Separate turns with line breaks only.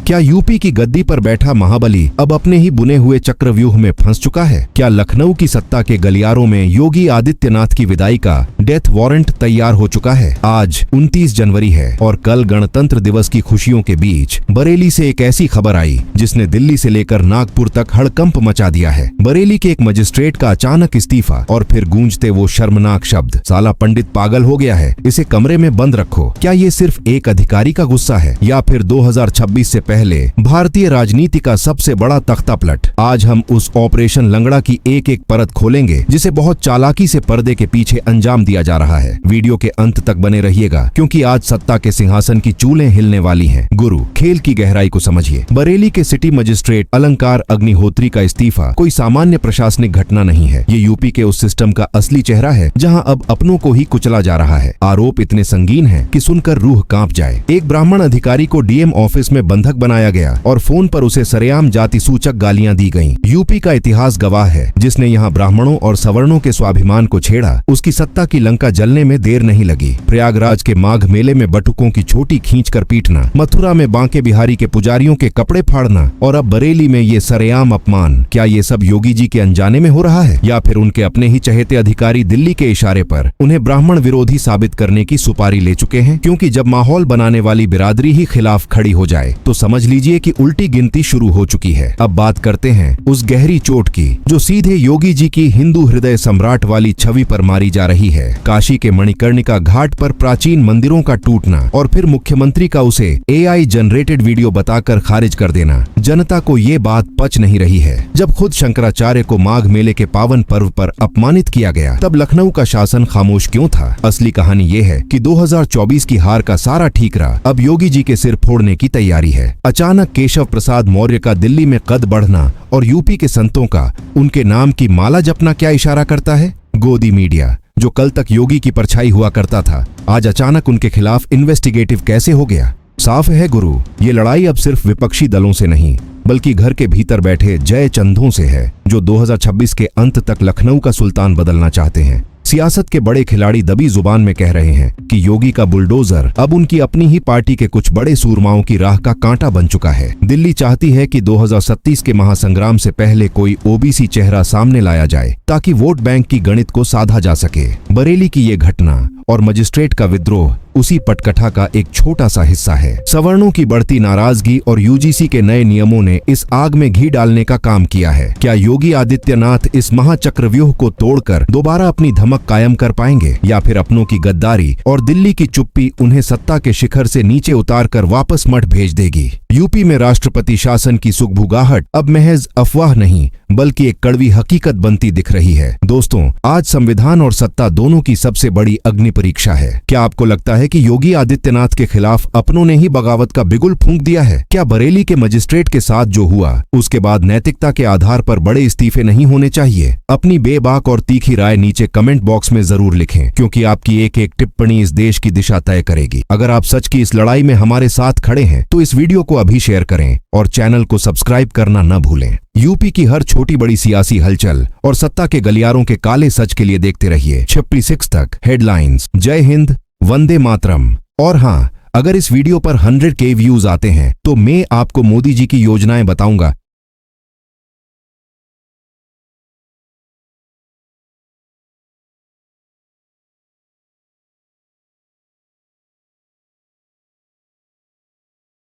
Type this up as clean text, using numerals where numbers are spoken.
क्या यूपी की गद्दी पर बैठा महाबली अब अपने ही बुने हुए चक्रव्यूह में फंस चुका है? क्या लखनऊ की सत्ता के गलियारों में योगी आदित्यनाथ की विदाई का डेथ वारंट तैयार हो चुका है? आज 29 जनवरी है और कल गणतंत्र दिवस की खुशियों के बीच बरेली से एक ऐसी खबर आई जिसने दिल्ली से लेकर नागपुर तक हड़कंप मचा दिया है। बरेली के एक मजिस्ट्रेट का अचानक इस्तीफा और फिर गूंजते वो शर्मनाक शब्द, साला पंडित पागल हो गया है, इसे कमरे में बंद रखो। क्या ये सिर्फ एक अधिकारी का गुस्सा है या फिर 2026 से पहले भारतीय राजनीति का सबसे बड़ा तख्तापलट? आज हम उस ऑपरेशन लंगड़ा की एक एक परत खोलेंगे जिसे बहुत चालाकी से पर्दे के पीछे अंजाम दिया जा रहा है। वीडियो के अंत तक बने रहिएगा क्योंकि आज सत्ता के सिंहासन की चूलें हिलने वाली हैं। गुरु, खेल की गहराई को समझिए। बरेली के सिटी मजिस्ट्रेट अलंकार अग्निहोत्री का इस्तीफा कोई सामान्य प्रशासनिक घटना नहीं है। ये यूपी के उस सिस्टम का असली चेहरा है जहां अब अपनों को ही कुचला जा रहा है। आरोप इतने संगीन हैं कि सुनकर रूह कांप जाए। एक ब्राह्मण अधिकारी को डीएम ऑफिस में बंधक बनाया गया और फोन पर उसे सरेआम जाति सूचक गालियां दी गईं। यूपी का इतिहास गवाह है, जिसने यहाँ ब्राह्मणों और सवर्णों के स्वाभिमान को छेड़ा उसकी सत्ता की लंका जलने में देर नहीं लगी। प्रयागराज के माघ मेले में बटुकों की छोटी खींचकर पीटना, मथुरा में बांके बिहारी के पुजारियों के कपड़े फाड़ना और अब बरेली में ये सरेआम अपमान, क्या ये सब योगी जी के अनजाने में हो रहा है या फिर उनके अपने ही चहेते अधिकारी दिल्ली के इशारे पर उन्हें ब्राह्मण विरोधी साबित करने की सुपारी ले चुके हैं? क्योंकि जब माहौल बनाने वाली बिरादरी ही खिलाफ खड़ी हो जाए तो समझ लीजिए कि उल्टी गिनती शुरू हो चुकी है। अब बात करते हैं उस गहरी चोट की जो सीधे योगी जी की हिंदू हृदय सम्राट वाली छवि पर मारी जा रही है। काशी के मणिकर्णिका घाट पर प्राचीन मंदिरों का टूटना और फिर मुख्यमंत्री का उसे AI जनरेटेड वीडियो बताकर खारिज कर देना। जनता को ये बात पच नहीं रही है। जब खुद शंकराचार्य को माघ मेले के पावन पर्व पर अपमानित किया गया तब लखनऊ का शासन खामोश क्यों था? असली कहानी ये है कि 2024 की हार का सारा ठीकरा अब योगी जी के सिर फोड़ने की तैयारी है। अचानक केशव प्रसाद मौर्य का दिल्ली में कद बढ़ना और यूपी के संतों का उनके नाम की माला जपना क्या इशारा करता है? गोदी मीडिया, जो कल तक योगी की परछाई हुआ करता था, आज अचानक उनके खिलाफ इन्वेस्टिगेटिव कैसे हो गया? साफ है गुरु, ये लड़ाई अब सिर्फ विपक्षी दलों से नहीं बल्कि घर के भीतर बैठे जय चंदों से है, जो 2026 के अंत तक लखनऊ का सुल्तान बदलना चाहते हैं। सियासत के बड़े खिलाड़ी दबी जुबान में कह रहे हैं कि योगी का बुलडोजर अब उनकी अपनी ही पार्टी के कुछ बड़े सूरमाओं की राह का कांटा बन चुका है। दिल्ली चाहती है कि 2037 के महासंग्राम से पहले कोई ओबीसी चेहरा सामने लाया जाए ताकि वोट बैंक की गणित को साधा जा सके। बरेली की ये घटना और मजिस्ट्रेट का विद्रोह उसी पटकथा का एक छोटा सा हिस्सा है। सवर्णों की बढ़ती नाराजगी और यूजीसी के नए नियमों ने इस आग में घी डालने का काम किया है। क्या योगी आदित्यनाथ इस महाचक्रव्यूह को तोड़कर दोबारा अपनी धमक कायम कर पाएंगे या फिर अपनों की गद्दारी और दिल्ली की चुप्पी उन्हें सत्ता के शिखर से नीचे उतारकर वापस मठ भेज देगी? यूपी में राष्ट्रपति शासन की सुगबुगाहट अब महज अफवाह नहीं बल्कि एक कड़वी हकीकत बनती दिख रही है। दोस्तों, आज संविधान और सत्ता दोनों की सबसे बड़ी अग्नि परीक्षा है। क्या आपको लगता है कि योगी आदित्यनाथ के खिलाफ अपनों ने ही बगावत का बिगुल फूंक दिया है? क्या बरेली के मजिस्ट्रेट के साथ जो हुआ उसके बाद नैतिकता के आधार पर बड़े इस्तीफे नहीं होने चाहिए? अपनी बेबाक और तीखी राय नीचे कमेंट बॉक्स में जरूर लिखें क्योंकि आपकी एक एक टिप्पणी इस देश की दिशा तय करेगी। अगर आप सच की इस लड़ाई में हमारे साथ खड़े हैं तो इस वीडियो को अभी शेयर करें और चैनल को सब्सक्राइब करना न भूलें। यूपी की हर छोटी बड़ी सियासी हलचल और सत्ता के गलियारों के काले सच के लिए देखते रहिए 56 तक हेडलाइंस। जय हिंद, वंदे मातरम। और हाँ, अगर इस वीडियो पर 100K व्यूज आते हैं तो मैं आपको मोदी जी की योजनाएं बताऊंगा